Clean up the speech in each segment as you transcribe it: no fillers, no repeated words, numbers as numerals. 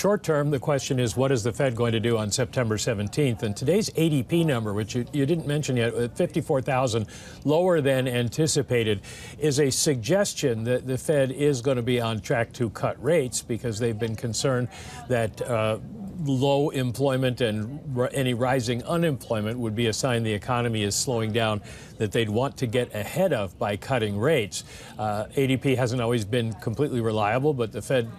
short term, the question is, what is the Fed going to do on September 17th? And today's ADP number, which you didn't mention yet, 54,000, lower than anticipated, is a suggestion that the Fed is going to be on track to cut rates because they've been concerned that low employment and any rising unemployment would be a sign the economy is slowing down that they'd want to get ahead of by cutting rates. ADP hasn't always been completely reliable, but the Fed,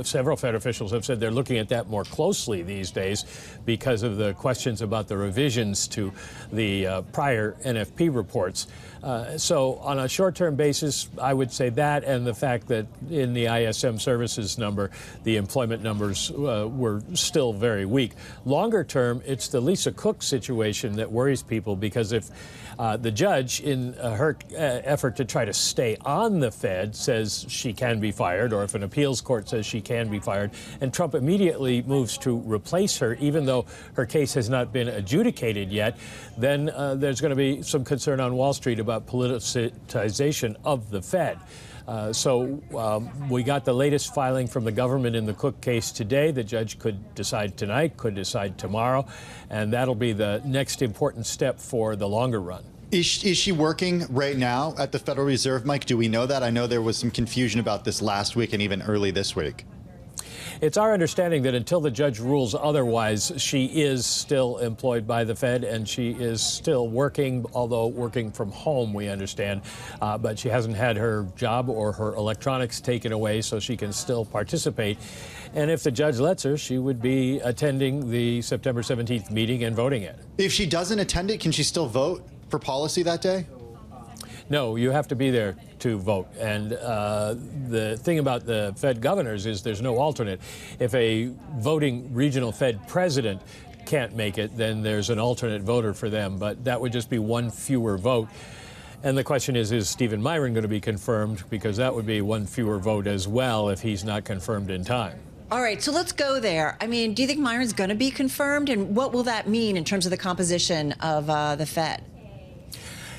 several Fed officials have said they're looking at that more closely these days because of the questions about the revisions to the prior NFP reports. So on a short-term basis, I would say that, and the fact that in the ISM services number, the employment numbers were still very weak. Longer term, it's the Lisa Cook situation that worries people, because if the judge, in her effort to try to stay on the Fed, says she can be fired, or if an appeals court says she can be fired, and Trump immediately moves to replace her, even though her case has not been adjudicated yet, then there's going to be some concern on Wall Street about politicization of the Fed. We got the latest filing from the government in the Cook case today. The judge could decide tonight, could decide tomorrow, and that'll be the next important step for the longer run. Is she working right now at the Federal Reserve, Mike? Do we know that? I know there was some confusion about this last week and even early this week. It's our understanding that until the judge rules otherwise, she is still employed by the Fed, and she is still working, although working from home, we understand. But she hasn't had her job or her electronics taken away, so she can still participate. And if the judge lets her, she would be attending the September 17th meeting and voting it. If she doesn't attend it, can she still vote for policy that day? No, you have to be there to vote. And the thing about the Fed governors is there's no alternate. If a voting regional Fed president can't make it, then there's an alternate voter for them. But that would just be one fewer vote. And the question is Stephen Miran going to be confirmed? Because that would be one fewer vote as well if he's not confirmed in time. All right, so let's go there. I mean, do you think Miran's going to be confirmed? And what will that mean in terms of the composition of the Fed?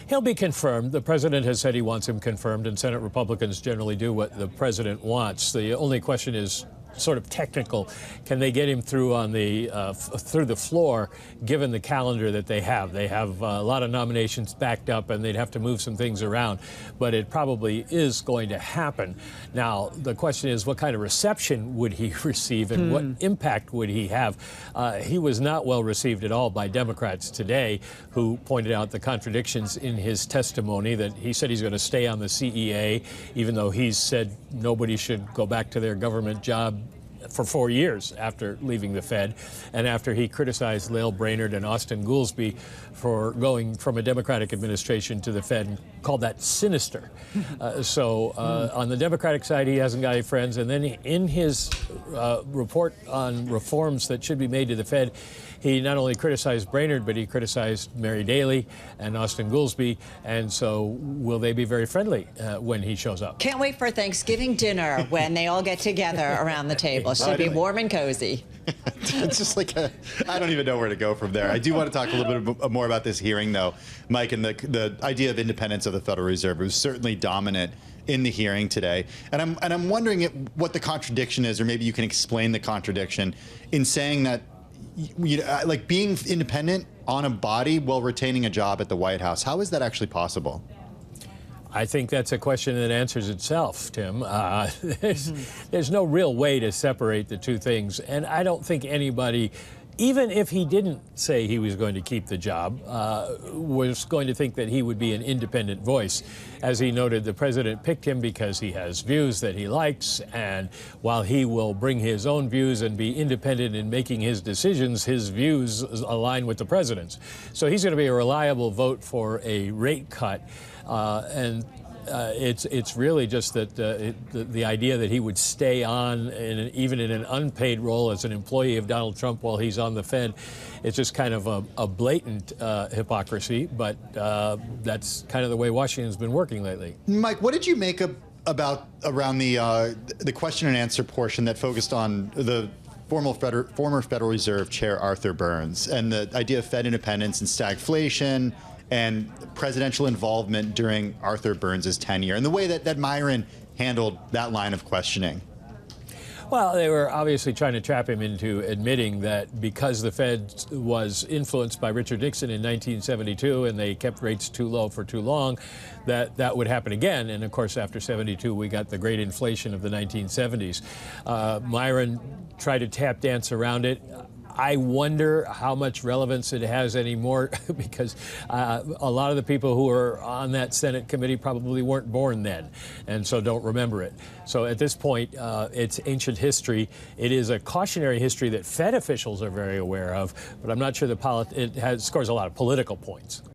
He'll be confirmed. The president has said he wants him confirmed, and Senate Republicans generally do what the president wants. The only question is sort of technical. Can they get him through on the through the floor, given the calendar that they have? They have a lot of nominations backed up, and they'd have to move some things around. But it probably is going to happen. Now, the question is, what kind of reception would he receive, and what impact would he have? He was not well received at all by Democrats today, who pointed out the contradictions in his testimony, that he said he's going to stay on the CEA, even though he's said nobody should go back to their government job for 4 years after leaving the Fed, and after he criticized Lael Brainerd and Austin Goolsbee for going from a Democratic administration to the Fed and called that sinister. On the Democratic side, he hasn't got any friends. And then in his report on reforms that should be made to the Fed, he not only criticized Brainerd, but he criticized Mary Daly and Austin Goolsbee. And so will they be very friendly when he shows up? Can't wait for Thanksgiving dinner when they all get together around the table. Should be warm and cozy. It's just like I don't even know where to go from there. I do want to talk a little bit more about this hearing, though, Mike, and the idea of independence of the Federal Reserve was certainly dominant in the hearing today. And I'm wondering what the contradiction is, or maybe you can explain the contradiction in saying that, like, being independent on a body while retaining a job at the White House. How is that actually possible? I think that's a question that answers itself, Tim. There's no real way to separate the two things. And I don't think anybody, even if he didn't say he was going to keep the job, was going to think that he would be an independent voice. As he noted, the president picked him because he has views that he likes, and while he will bring his own views and be independent in making his decisions, his views align with the president's. So he's going to be a reliable vote for a rate cut. It's really just that the idea that he would stay on, even in an unpaid role as an employee of Donald Trump while he's on the Fed, it's just kind of a blatant hypocrisy. But that's kind of the way Washington's been working lately. Mike, what did you make around the question and answer portion that focused on the former Federal Reserve Chair Arthur Burns and the idea of Fed independence and stagflation and presidential involvement during Arthur Burns' tenure, and the way that Miran handled that line of questioning? Well, they were obviously trying to trap him into admitting that because the Fed was influenced by Richard Nixon in 1972 and they kept rates too low for too long, that would happen again. And of course, after 72, we got the great inflation of the 1970s. Miran tried to tap dance around it. I wonder how much relevance it has anymore because a lot of the people who are on that Senate committee probably weren't born then and so don't remember it. So at this point, it's ancient history. It is a cautionary history that Fed officials are very aware of, but I'm not sure it scores a lot of political points.